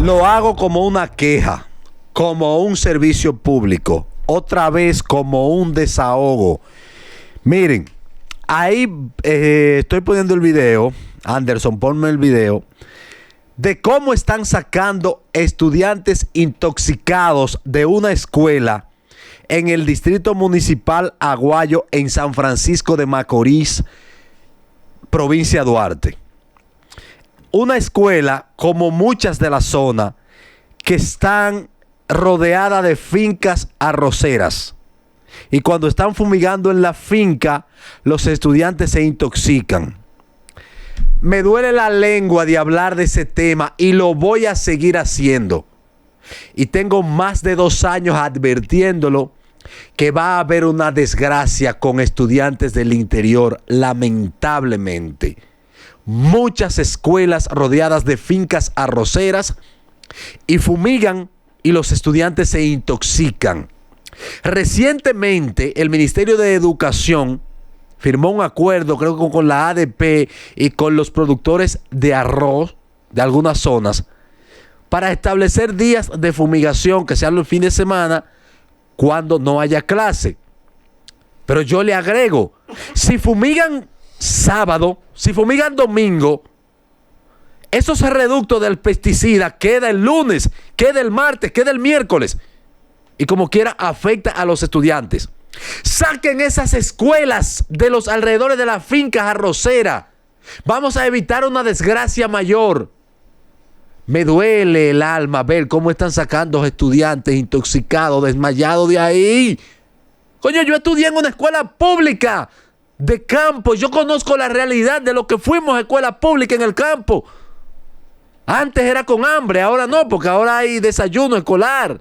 Lo hago como una queja, como un servicio público, otra vez como un desahogo. Miren, ahí estoy poniendo el video. Anderson, ponme el video de cómo están sacando estudiantes intoxicados de una escuela en el Distrito Municipal Aguayo, en San Francisco de Macorís, provincia de Duarte. Una escuela, como muchas de la zona, que están rodeadas de fincas arroceras. Y cuando están fumigando en la finca, los estudiantes se intoxican. Me duele la lengua de hablar de ese tema y lo voy a seguir haciendo. Y tengo más de 2 años advirtiéndolo que va a haber una desgracia con estudiantes del interior, lamentablemente. Muchas escuelas rodeadas de fincas arroceras y fumigan y los estudiantes se intoxican. Recientemente el Ministerio de Educación firmó un acuerdo, creo que con la ADP y con los productores de arroz de algunas zonas, para establecer días de fumigación que sean los fines de semana cuando no haya clase. Pero yo le agrego, si fumigan sábado, si fumigan domingo, esos reductos del pesticida queda el lunes, queda el martes, queda el miércoles. Y como quiera afecta a los estudiantes. Saquen esas escuelas de los alrededores de las fincas arroceras. Vamos a evitar una desgracia mayor. Me duele el alma ver cómo están sacando estudiantes intoxicados, desmayados de ahí. Coño, yo estudié en una escuela pública de campo. Yo conozco la realidad de lo que fuimos a escuela pública en el campo. Antes era con hambre, ahora no, porque ahora hay desayuno escolar.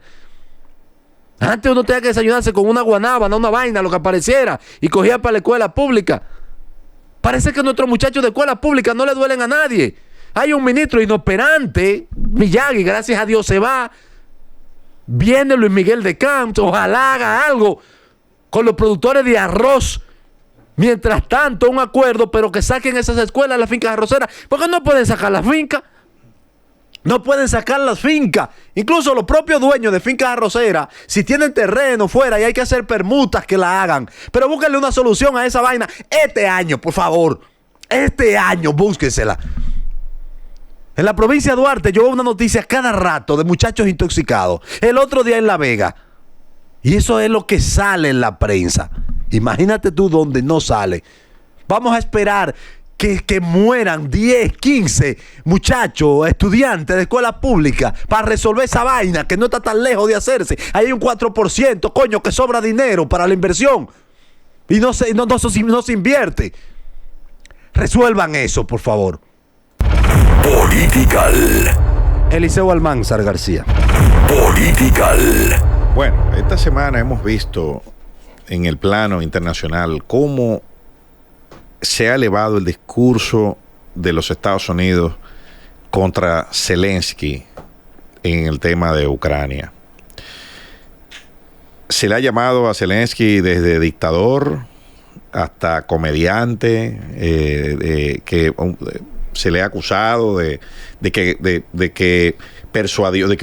Antes uno tenía que desayunarse con una guanábana, una vaina, lo que apareciera, y cogía para la escuela pública. Parece que nuestros muchachos de escuela pública no le duelen a nadie. Hay un ministro inoperante, Miyagi, gracias a Dios se va. Viene Luis Miguel de Camps, ojalá haga algo con los productores de arroz. Mientras tanto, un acuerdo, pero que saquen esas escuelas, las fincas arroceras, porque no pueden sacar las fincas. No pueden sacar las fincas. Incluso los propios dueños de fincas arroceras, si tienen terreno fuera y hay que hacer permutas, que la hagan. Pero búsquenle una solución a esa vaina. Este año, por favor. Este año, búsquensela. En la provincia de Duarte yo veo una noticia cada rato de muchachos intoxicados. El otro día en La Vega. Y eso es lo que sale en la prensa. Imagínate tú donde no sale. Vamos a esperar que mueran 10, 15 muchachos, estudiantes de escuela pública para resolver esa vaina que no está tan lejos de hacerse. Hay un 4%, coño, que sobra dinero para la inversión y no se invierte. Resuelvan eso, por favor. Political. Eliseo Almanzar García. Political. Bueno, esta semana hemos visto en el plano internacional cómo se ha elevado el discurso de los Estados Unidos contra Zelensky en el tema de Ucrania. Se le ha llamado a Zelensky desde dictador hasta comediante, que se le ha acusado de que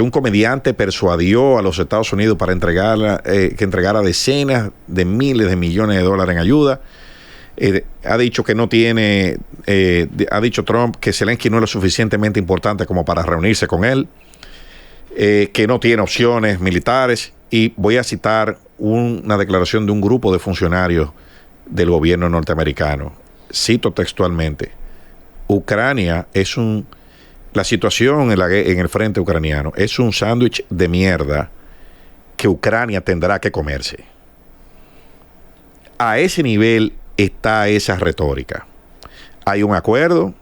un comediante persuadió a los Estados Unidos para que entregara decenas de miles de millones de dólares en ayuda. Ha dicho que no tiene, ha dicho Trump que Zelensky no es lo suficientemente importante como para reunirse con él, que no tiene opciones militares, y voy a citar una declaración de un grupo de funcionarios del gobierno norteamericano. Cito textualmente: Ucrania es la situación en el frente ucraniano es un sándwich de mierda que Ucrania tendrá que comerse. A ese nivel está esa retórica. Hay un acuerdo,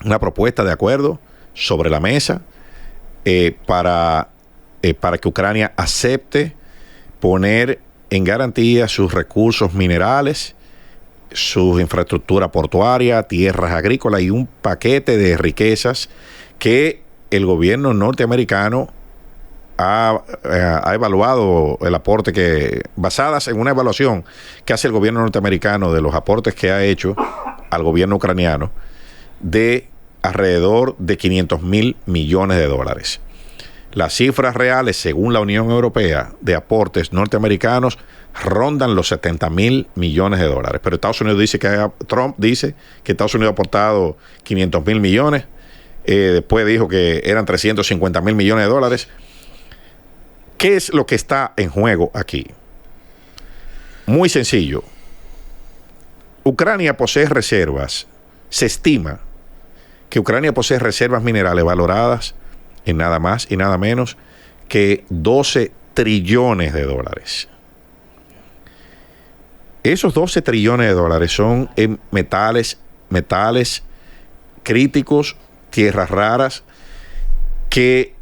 una propuesta de acuerdo sobre la mesa para que Ucrania acepte poner en garantía sus recursos minerales, su infraestructura portuaria, tierras agrícolas y un paquete de riquezas que el gobierno norteamericano ha evaluado el aporte basadas en una evaluación que hace el gobierno norteamericano de los aportes que ha hecho al gobierno ucraniano, de alrededor de $500 mil millones. Las cifras reales, según la Unión Europea, de aportes norteamericanos rondan los 70,000 millones de dólares. Pero Trump dice que Estados Unidos ha aportado 500,000 millones. Después dijo que eran 350,000 millones de dólares. ¿Qué es lo que está en juego aquí? Muy sencillo. Ucrania posee reservas. Se estima que Ucrania posee reservas minerales valoradas en nada más y nada menos que 12 trillones de dólares. Esos 12 trillones de dólares son en metales críticos, tierras raras, que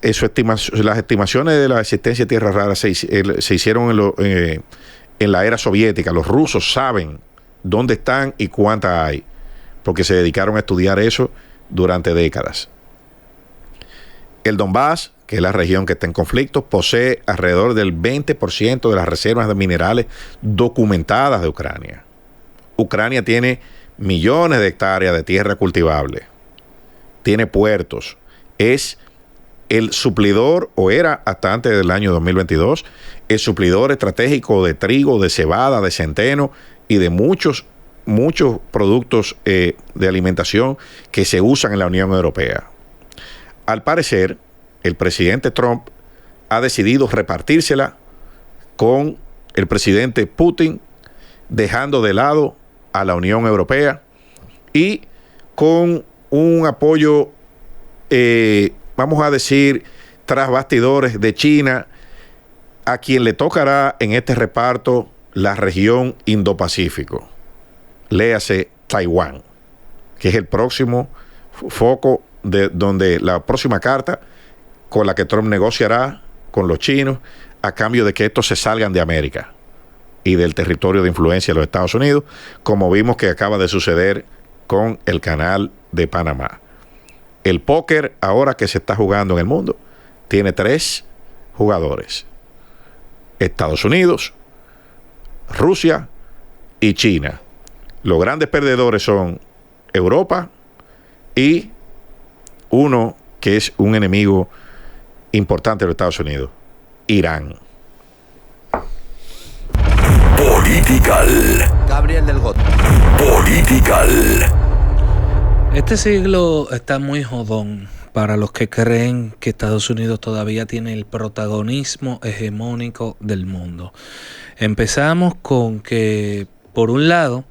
las estimaciones de la existencia de tierras raras se hicieron en la era soviética. Los rusos saben dónde están y cuántas hay, porque se dedicaron a estudiar eso durante décadas. El Donbass, que es la región que está en conflicto, posee alrededor del 20% de las reservas de minerales documentadas de Ucrania. Ucrania tiene millones de hectáreas de tierra cultivable, tiene puertos, es el suplidor, o era hasta antes del año 2022, el suplidor estratégico de trigo, de cebada, de centeno y de muchos productos de alimentación que se usan en la Unión Europea. Al parecer, el presidente Trump ha decidido repartírsela con el presidente Putin, dejando de lado a la Unión Europea y con un apoyo, vamos a decir, tras bastidores de China, a quien le tocará en este reparto la región Indo-Pacífico. Léase Taiwán, que es el próximo foco de donde la próxima carta con la que Trump negociará con los chinos a cambio de que estos se salgan de América y del territorio de influencia de los Estados Unidos, como vimos que acaba de suceder con el canal de Panamá. El póker ahora que se está jugando en el mundo tiene 3 jugadores: Estados Unidos, Rusia y China. Los grandes perdedores son Europa y uno que es un enemigo importante de los Estados Unidos, Irán. Political. Gabriel del Got. Political. Este siglo está muy jodón para los que creen que Estados Unidos todavía tiene el protagonismo hegemónico del mundo. Empezamos con que, por un lado,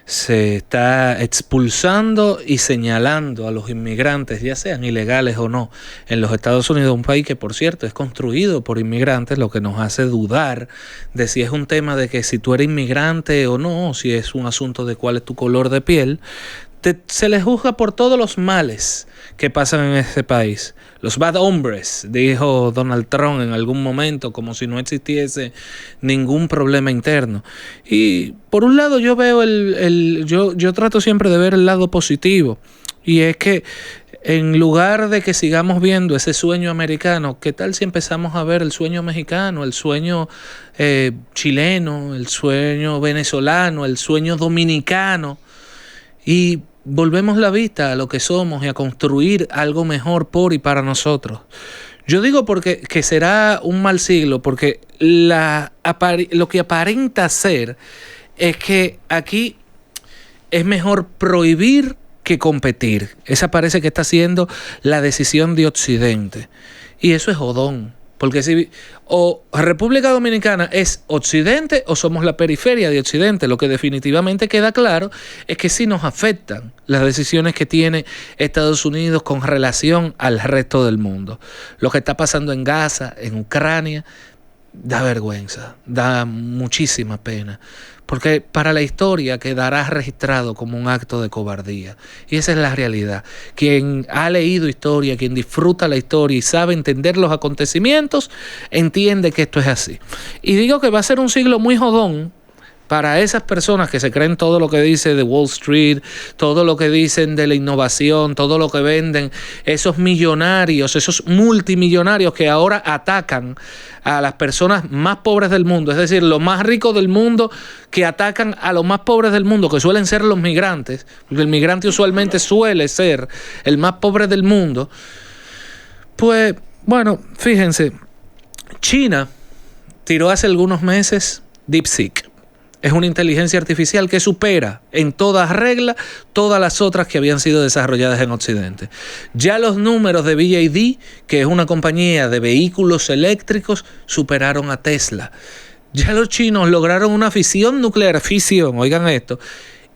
se está expulsando y señalando a los inmigrantes, ya sean ilegales o no, en los Estados Unidos, un país que, por cierto, es construido por inmigrantes, lo que nos hace dudar de si es un tema de que si tú eres inmigrante o no, o si es un asunto de cuál es tu color de piel. Se les juzga por todos los males que pasan en este país. Los bad hombres, dijo Donald Trump en algún momento, como si no existiese ningún problema interno. Y por un lado yo veo yo trato siempre de ver el lado positivo. Y es que en lugar de que sigamos viendo ese sueño americano, ¿qué tal si empezamos a ver el sueño mexicano, el sueño chileno, el sueño venezolano, el sueño dominicano? Y volvemos la vista a lo que somos y a construir algo mejor por y para nosotros. Yo digo que será un mal siglo, porque lo que aparenta ser es que aquí es mejor prohibir que competir. Esa parece que está siendo la decisión de Occidente. Y eso es jodón. Porque si o República Dominicana es Occidente o somos la periferia de Occidente, lo que definitivamente queda claro es que sí nos afectan las decisiones que tiene Estados Unidos con relación al resto del mundo. Lo que está pasando en Gaza, en Ucrania, da vergüenza, da muchísima pena, porque para la historia quedará registrado como un acto de cobardía. Y esa es la realidad. Quien ha leído historia, quien disfruta la historia y sabe entender los acontecimientos, entiende que esto es así. Y digo que va a ser un siglo muy jodón para esas personas que se creen todo lo que dice de Wall Street, todo lo que dicen de la innovación, todo lo que venden esos millonarios, esos multimillonarios que ahora atacan a las personas más pobres del mundo, es decir, los más ricos del mundo que atacan a los más pobres del mundo, que suelen ser los migrantes, porque el migrante usualmente suele ser el más pobre del mundo. Pues Bueno, fíjense, China tiró hace algunos meses DeepSeek. Es una inteligencia artificial que supera en toda regla todas las otras que habían sido desarrolladas en Occidente. Ya los números de BYD, que es una compañía de vehículos eléctricos, superaron a Tesla. Ya los chinos lograron una fisión nuclear, oigan esto,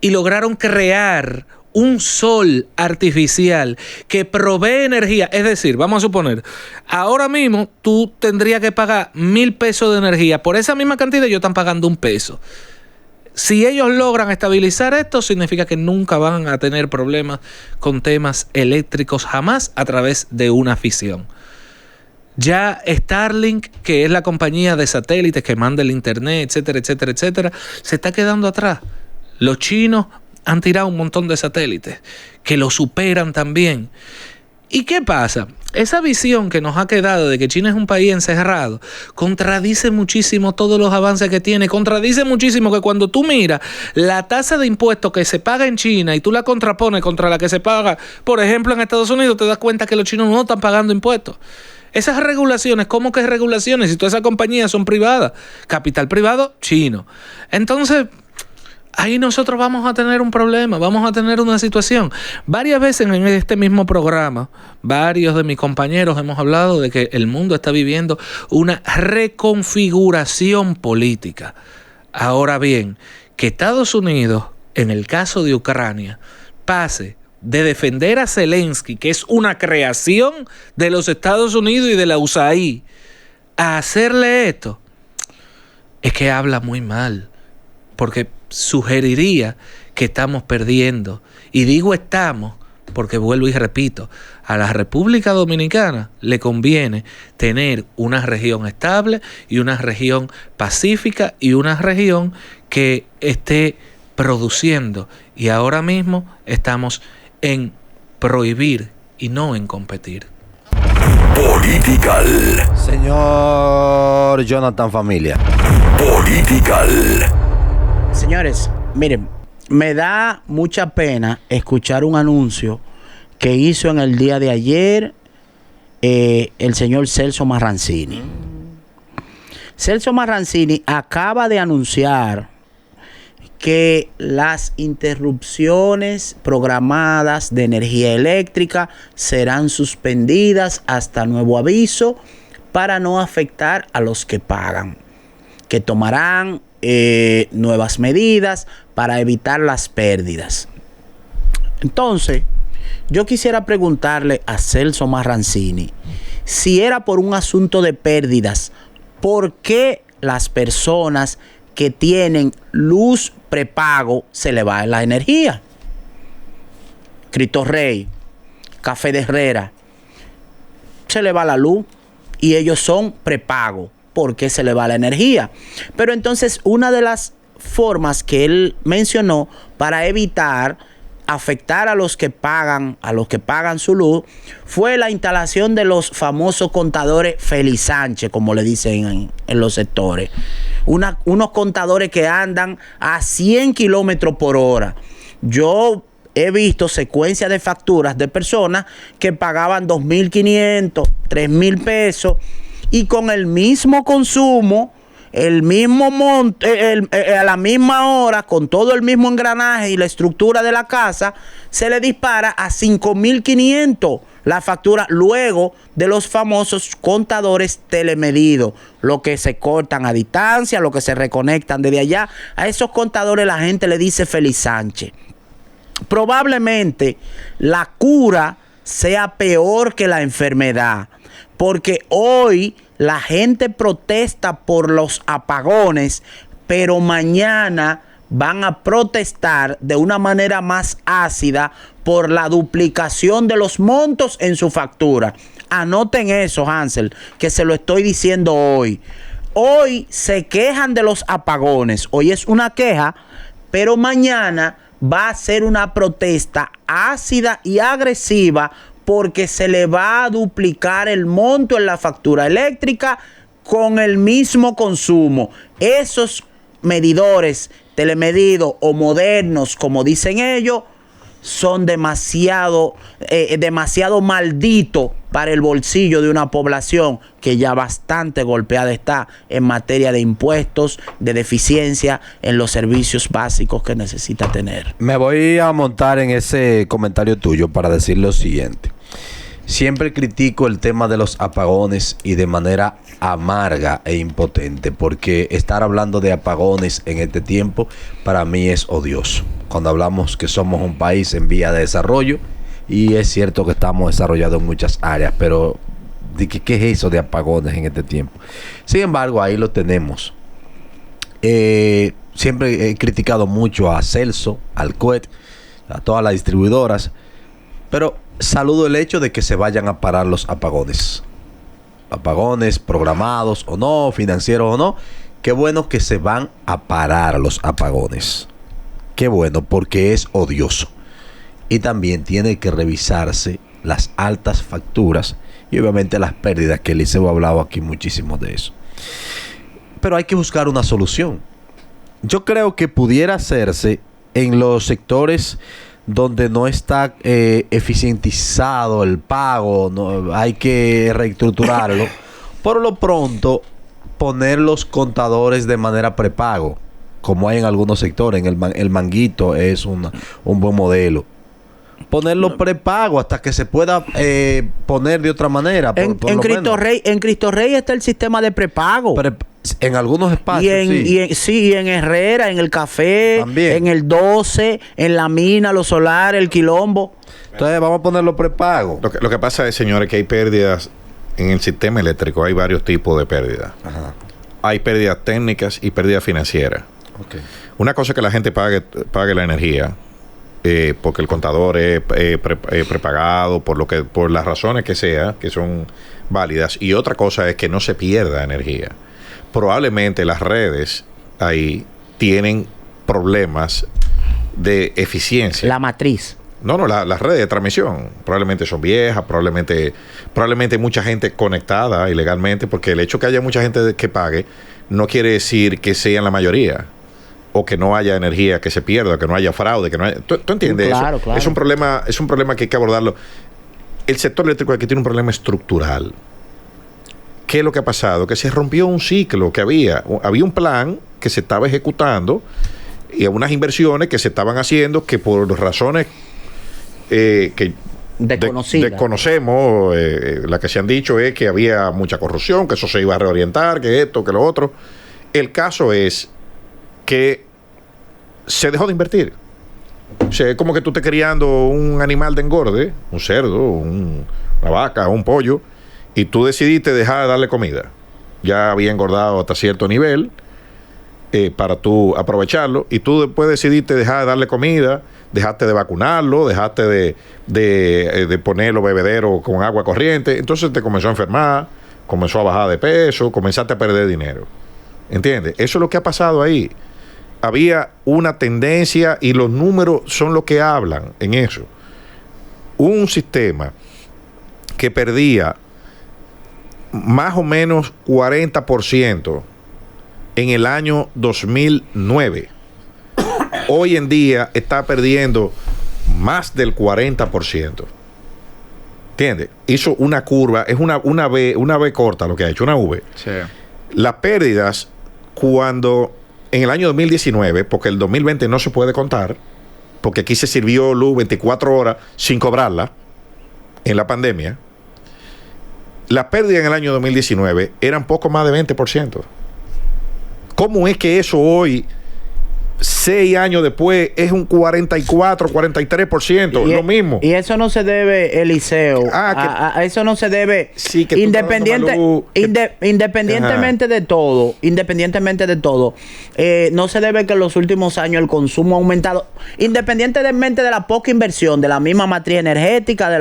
y lograron crear un sol artificial que provee energía. Es decir, vamos a suponer, ahora mismo tú tendrías que pagar 1,000 pesos de energía. Por esa misma cantidad ellos están pagando 1 peso. Si ellos logran estabilizar esto, significa que nunca van a tener problemas con temas eléctricos jamás a través de una fisión. Ya Starlink, que es la compañía de satélites que manda el internet, etcétera, etcétera, etcétera, se está quedando atrás. Los chinos han tirado un montón de satélites que lo superan también. ¿Y qué pasa? Esa visión que nos ha quedado de que China es un país encerrado contradice muchísimo todos los avances que tiene. Contradice muchísimo que cuando tú miras la tasa de impuestos que se paga en China y tú la contrapones contra la que se paga, por ejemplo, en Estados Unidos, te das cuenta que los chinos no están pagando impuestos. Esas regulaciones, ¿cómo que regulaciones? Si todas esas compañías son privadas, capital privado, chino. Entonces, ahí nosotros vamos a tener un problema, vamos a tener una situación. Varias veces en este mismo programa, varios de mis compañeros hemos hablado de que el mundo está viviendo una reconfiguración política. Ahora bien, que Estados Unidos, en el caso de Ucrania, pase de defender a Zelensky, que es una creación de los Estados Unidos y de la USAID, a hacerle esto, es que habla muy mal, porque sugeriría que estamos perdiendo. Y digo estamos porque vuelvo y repito, a la República Dominicana le conviene tener una región estable y una región pacífica y una región que esté produciendo. Y ahora mismo estamos en prohibir y no en competir. Political. Señor Jonathan Familia. Political. Señores, miren, me da mucha pena escuchar un anuncio que hizo en el día de ayer el señor Celso Marrancini. Celso Marrancini acaba de anunciar que las interrupciones programadas de energía eléctrica serán suspendidas hasta nuevo aviso para no afectar a los que pagan, que tomarán nuevas medidas para evitar las pérdidas. Entonces, yo quisiera preguntarle a Celso Marrancini, si era por un asunto de pérdidas, ¿por qué las personas que tienen luz prepago se le va la energía? Cristo Rey, Café de Herrera, se le va la luz y ellos son prepago. ¿Por qué se le va la energía? Pero entonces una de las formas que él mencionó para evitar afectar a los que pagan su luz fue la instalación de los famosos contadores Félix Sánchez, como le dicen en los sectores. Unos contadores que andan a 100 kilómetros por hora. Yo he visto secuencias de facturas de personas que pagaban 2.500, 3.000 pesos y con el mismo consumo, el mismo monte, a la misma hora, con todo el mismo engranaje y la estructura de la casa, se le dispara a 5.500 la factura luego de los famosos contadores telemedidos, lo que se cortan a distancia, lo que se reconectan desde allá. A esos contadores la gente le dice Félix Sánchez. Probablemente la cura sea peor que la enfermedad, porque hoy la gente protesta por los apagones, pero mañana van a protestar de una manera más ácida por la duplicación de los montos en su factura. Anoten eso, Hansel, que se lo estoy diciendo hoy. Hoy se quejan de los apagones. Hoy es una queja, pero mañana va a ser una protesta ácida y agresiva porque se le va a duplicar el monto en la factura eléctrica con el mismo consumo. Esos medidores telemedidos o modernos, como dicen ellos, son demasiado malditos para el bolsillo de una población que ya bastante golpeada está en materia de impuestos, de deficiencia en los servicios básicos que necesita tener. Me voy a montar en ese comentario tuyo para decir lo siguiente. Siempre critico el tema de los apagones y de manera amarga e impotente, porque estar hablando de apagones en este tiempo para mí es odioso. Cuando hablamos que somos un país en vía de desarrollo, y es cierto que estamos desarrollados en muchas áreas, pero ¿qué es eso de apagones en este tiempo? Sin embargo, ahí lo tenemos. Siempre he criticado mucho a Celso, al COET, a todas las distribuidoras, pero saludo el hecho de que se vayan a parar los apagones. Apagones programados o no, financieros o no. Qué bueno que se van a parar los apagones. Qué bueno, porque es odioso. Y también tiene que revisarse las altas facturas y obviamente las pérdidas, que Eliseo ha hablado aquí muchísimo de eso. Pero hay que buscar una solución. Yo creo que pudiera hacerse en los sectores donde no está eficientizado el pago, no, hay que reestructurarlo. Por lo pronto, poner los contadores de manera prepago, como hay en algunos sectores. El Manguito es un buen modelo. Ponerlo prepago hasta que se pueda poner de otra manera. En Cristo Rey está el sistema de prepago. En algunos espacios, en Herrera, en el Café, también. En el 12, en la Mina, los solares, el Quilombo. Entonces vamos a ponerlo prepago. Lo que pasa es, señores, que hay pérdidas en el sistema eléctrico. Hay varios tipos de pérdidas. Ajá. Hay pérdidas técnicas y pérdidas financieras. Okay. Una cosa es que la gente pague la energía, porque el contador es prepagado, por las razones que sea, que son válidas. Y otra cosa es que no se pierda energía. Probablemente las redes ahí tienen problemas de eficiencia. La matriz. No, las redes de transmisión probablemente son viejas, probablemente hay mucha gente conectada ilegalmente, porque el hecho que haya mucha gente que pague no quiere decir que sean la mayoría, o que no haya energía que se pierda, que no haya fraude, que no haya... ¿Tú entiendes claro, eso? Claro. Es un problema que hay que abordarlo. El sector eléctrico aquí tiene un problema estructural. ¿Qué es lo que ha pasado? Que se rompió un ciclo que había un plan que se estaba ejecutando y unas inversiones que se estaban haciendo que por razones que desconocemos, la que se han dicho es que había mucha corrupción, que eso se iba a reorientar, que esto, que lo otro. El caso es que se dejó de invertir. O sea, es como que tú estés criando un animal de engorde, un cerdo, una vaca, un pollo, y tú decidiste dejar de darle comida. Ya había engordado hasta cierto nivel para tú aprovecharlo, y tú después decidiste dejar de darle comida, dejaste de vacunarlo, dejaste de ponerlo bebedero con agua corriente. Entonces te comenzó a enfermar, comenzó a bajar de peso, comenzaste a perder dinero. ¿Entiendes? Eso es lo que ha pasado ahí. Había una tendencia y los números son lo que hablan en eso. Un sistema que perdía más o menos 40% en el año 2009. Hoy en día está perdiendo más del 40%. ¿Entiendes? Hizo una curva, es una V corta lo que ha hecho, una V. Sí. Las pérdidas cuando en el año 2019, porque el 2020 no se puede contar, porque aquí se sirvió luz 24 horas sin cobrarla en la pandemia, las pérdidas en el año 2019 eran poco más de 20%. ¿Cómo es que eso hoy, 6 años después, es un 44, 43%? Lo mismo. Y eso no se debe, Eliseo. A eso no se debe. Sí, que independientemente de todo, no se debe que en los últimos años el consumo ha aumentado. Independientemente de la poca inversión, de la misma matriz energética, de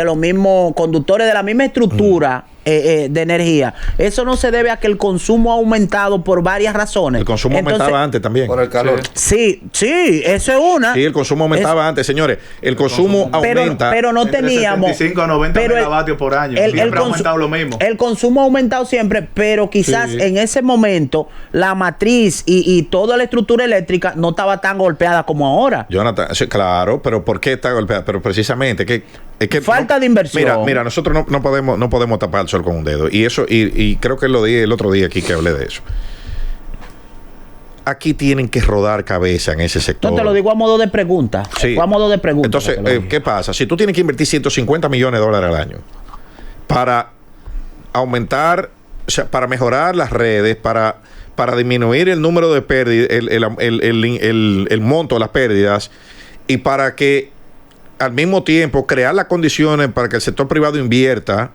los mismos conductores, de la misma estructura. De energía. Eso no se debe a que el consumo ha aumentado por varias razones. El consumo aumentaba antes también. Por el calor. Sí, eso es una. Sí, el consumo aumentaba antes, señores. El consumo aumenta. Pero no teníamos. 75 a 90 megavatios por año. Siempre ha aumentado lo mismo. El consumo ha aumentado siempre, pero quizás en ese momento la matriz y toda la estructura eléctrica no estaba tan golpeada como ahora. Jonathan, sí, claro, pero ¿por qué está golpeada? Pero precisamente que Es que falta de inversión. Mira, nosotros no podemos tapar el sol con un dedo. Y eso, y creo que lo dije el otro día aquí que hablé de eso. Aquí tienen que rodar cabeza en ese sector. No te lo digo a modo de pregunta. Sí. A modo de pregunta. Entonces, ¿qué pasa? Si tú tienes que invertir 150 millones de dólares al año para aumentar, o sea, para mejorar las redes, para disminuir el número de pérdidas, el monto de las pérdidas, y para que al mismo tiempo crear las condiciones para que el sector privado invierta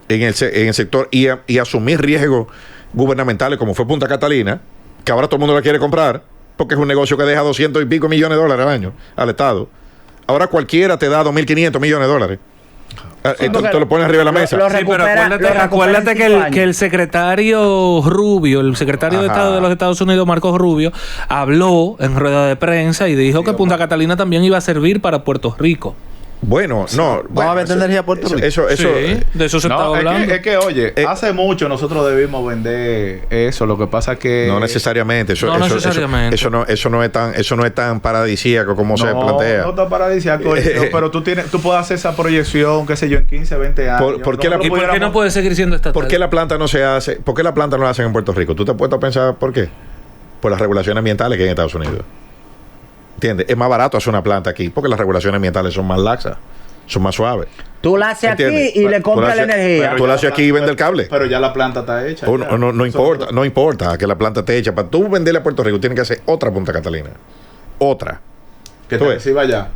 en el sector y asumir riesgos gubernamentales como fue Punta Catalina, que ahora todo el mundo la quiere comprar porque es un negocio que deja 200 y pico millones de dólares al año al Estado. Ahora cualquiera te da 2.500 millones de dólares. Entonces te lo pones arriba de la mesa. Sí, pero acuérdate que el secretario Rubio, el secretario de Estado de los Estados Unidos, Marco Rubio, habló en rueda de prensa y dijo que Punta Catalina también iba a servir para Puerto Rico. Bueno, no. ¿Vamos a vender energía a Puerto Rico? Eso, sí, de eso se está hablando. Es que, oye, hace mucho nosotros debimos vender eso. Lo que pasa es que... No necesariamente. Eso no es tan paradisíaco como se plantea. No tan paradisíaco. Pero tú puedes hacer esa proyección, qué sé yo, en 15, 20 años. ¿Por qué no puede seguir siendo estatal? ¿Por qué la planta no se hace? ¿Por qué la planta no la hacen en Puerto Rico? ¿Tú te has puesto a pensar por qué? Por las regulaciones ambientales que hay en Estados Unidos. ¿Entiendes? Es más barato hacer una planta aquí porque las regulaciones ambientales son más laxas, son más suaves. Tú la haces aquí y le compras la energía. Tú la haces aquí y vendes el cable. Pero ya la planta está hecha. No importa que la planta esté hecha. Para tú venderle a Puerto Rico tienes que hacer otra Punta Catalina. Otra. Que te reciba allá.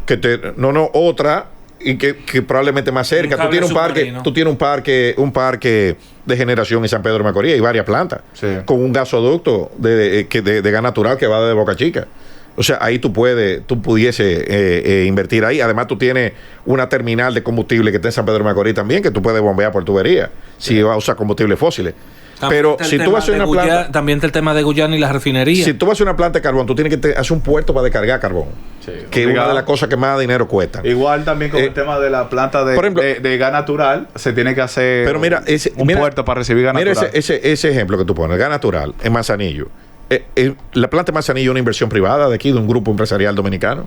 Otra y que probablemente más cerca. Tú tienes un parque de generación en San Pedro de Macorís y varias plantas. Sí. Con un gasoducto de gas natural que va desde Boca Chica. O sea, ahí tú pudiese invertir ahí. Además, tú tienes una terminal de combustible que está en San Pedro de Macorís también, que tú puedes bombear por tubería si vas a usar combustibles fósiles. Pero si tú vas a hacer una planta... También está el tema de Guyana y las refinerías. Si tú vas a hacer una planta de carbón, tú tienes que hacer un puerto para descargar carbón. Sí, que es una de las cosas que más dinero cuesta. Igual también con el tema de la planta de gas natural, se tiene que hacer puerto para recibir gas natural. Mira ese ejemplo que tú pones, gas natural en Manzanillo. La planta de Manzanillo es una inversión privada de aquí, de un grupo empresarial dominicano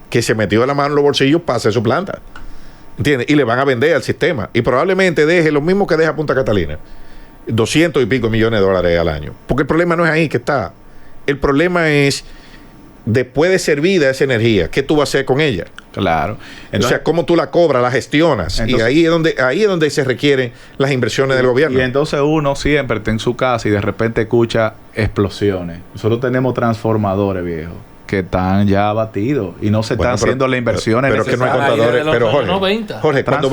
que se metió la mano en los bolsillos para hacer su planta, ¿entiendes? Y le van a vender al sistema y probablemente deje lo mismo que deja Punta Catalina, 200 y pico millones de dólares al año, porque el problema no es ahí que está, el problema es después de servida esa energía, ¿qué tú vas a hacer con ella? Claro. Entonces, o sea, cómo tú la cobras, la gestionas. Entonces, y ahí es donde se requieren las inversiones del gobierno. Y entonces uno siempre está en su casa y de repente escucha explosiones. Nosotros tenemos transformadores, viejo, que están ya abatidos y no se están haciendo las inversiones necesarias. Pero que no hay contadores. Pero Jorge, cuando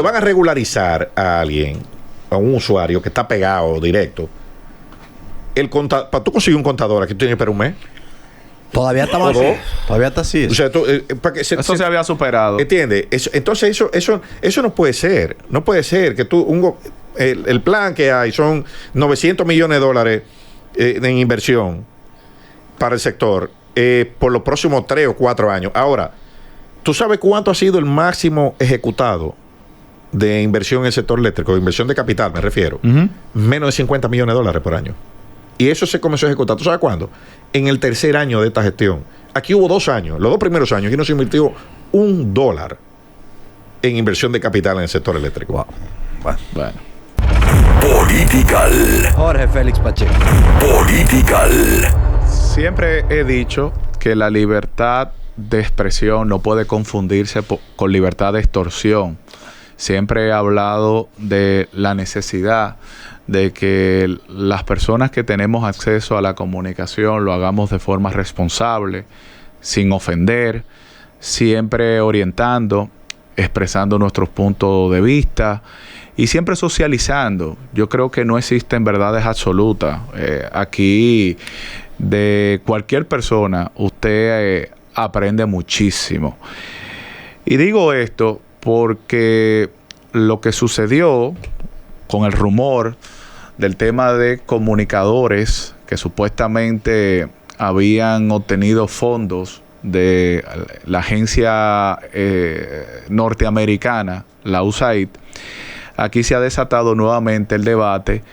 van a regularizar a alguien, a un usuario que está pegado directo, para tú conseguir un contador aquí tú tienes que esperar un mes. Todavía estamos así. Todavía está así. O sea, eso se había superado. ¿Entiendes? Entonces eso no puede ser. No puede ser que tú el plan que hay son 900 millones de dólares en inversión para el sector por los próximos 3 o 4 años. Ahora, ¿tú sabes cuánto ha sido el máximo ejecutado de inversión en el sector eléctrico? Inversión de capital, me refiero. Menos de 50 millones de dólares por año. Y eso se comenzó a ejecutar. ¿Tú sabes cuándo? En el tercer año de esta gestión. Aquí hubo 2 años. Los 2 primeros años aquí no se invirtió $1 en inversión de capital en el sector eléctrico. Wow. Bueno. Political. Jorge Félix Pacheco. Political. Siempre he dicho que la libertad de expresión no puede confundirse con libertad de extorsión. Siempre he hablado de la necesidad de que las personas que tenemos acceso a la comunicación lo hagamos de forma responsable, sin ofender, siempre orientando, expresando nuestros puntos de vista y siempre socializando. Yo creo que no existen verdades absolutas. Aquí, de cualquier persona, usted aprende muchísimo. Y digo esto porque lo que sucedió con el rumor del tema de comunicadores que supuestamente habían obtenido fondos de la agencia norteamericana, la USAID, aquí se ha desatado nuevamente el debate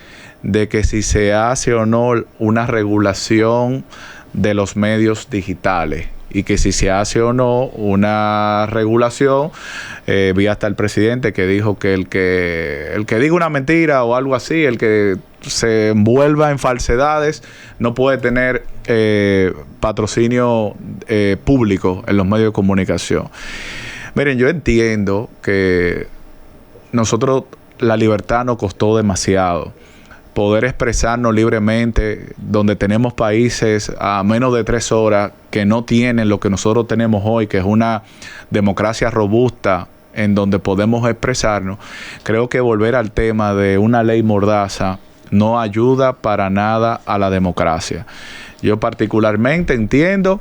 de que si se hace o no una regulación de los medios digitales, y que si se hace o no una regulación. Vi hasta el presidente que dijo que el que diga una mentira o algo así, el que se envuelva en falsedades, no puede tener patrocinio público en los medios de comunicación. Miren, yo entiendo que nosotros la libertad nos costó demasiado. Poder expresarnos libremente, donde tenemos países a menos de 3 horas que no tienen lo que nosotros tenemos hoy, que es una democracia robusta en donde podemos expresarnos. Creo que volver al tema de una ley mordaza no ayuda para nada a la democracia. Yo particularmente entiendo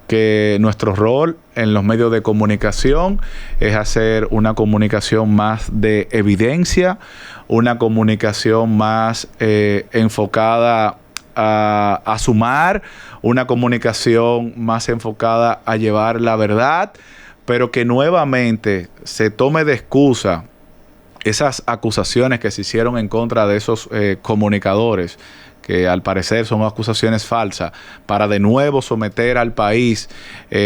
que nuestro rol en los medios de comunicación es hacer una comunicación más de evidencia, una comunicación más enfocada a sumar, una comunicación más enfocada a llevar la verdad, pero que nuevamente se tome de excusa esas acusaciones que se hicieron en contra de esos comunicadores, que al parecer son acusaciones falsas, para de nuevo someter al país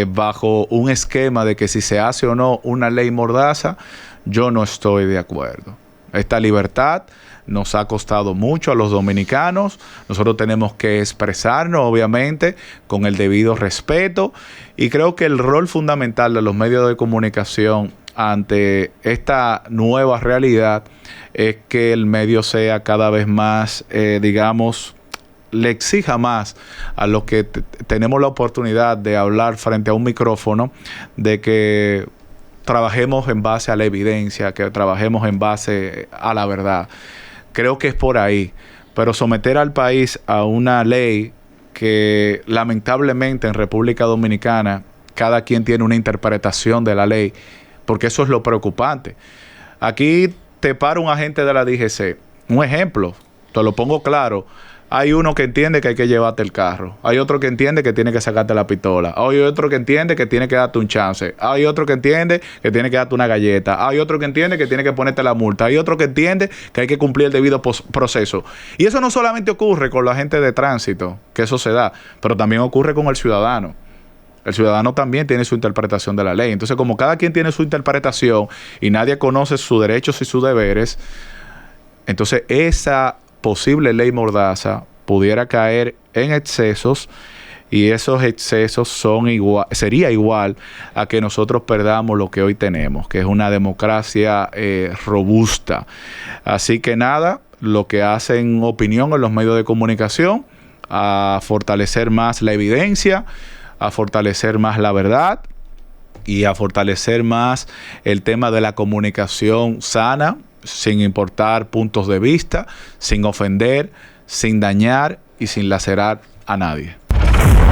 bajo un esquema de que si se hace o no una ley mordaza. Yo no estoy de acuerdo. Esta libertad nos ha costado mucho a los dominicanos. Nosotros tenemos que expresarnos, obviamente, con el debido respeto. Y creo que el rol fundamental de los medios de comunicación ante esta nueva realidad es que el medio sea cada vez más, le exija más a los que tenemos la oportunidad de hablar frente a un micrófono, de que trabajemos en base a la evidencia, que trabajemos en base a la verdad. Creo que es por ahí. Pero someter al país a una ley que lamentablemente en República Dominicana cada quien tiene una interpretación de la ley, porque eso es lo preocupante. Aquí te para un agente de la DGC. Un ejemplo, te lo pongo claro. Hay uno que entiende que hay que llevarte el carro. Hay otro que entiende que tiene que sacarte la pistola. Hay otro que entiende que tiene que darte un chance. Hay otro que entiende que tiene que darte una galleta. Hay otro que entiende que tiene que ponerte la multa. Hay otro que entiende que hay que cumplir el debido proceso. Y eso no solamente ocurre con la gente de tránsito, que eso se da, pero también ocurre con el ciudadano. El ciudadano también tiene su interpretación de la ley. Entonces, como cada quien tiene su interpretación y nadie conoce sus derechos y sus deberes, entonces esa posible ley mordaza pudiera caer en excesos, y esos excesos sería igual a que nosotros perdamos lo que hoy tenemos, que es una democracia robusta. Así que nada, lo que hacen opinión en los medios de comunicación, a fortalecer más la evidencia, a fortalecer más la verdad y a fortalecer más el tema de la comunicación sana, sin importar puntos de vista, sin ofender, sin dañar y sin lacerar a nadie.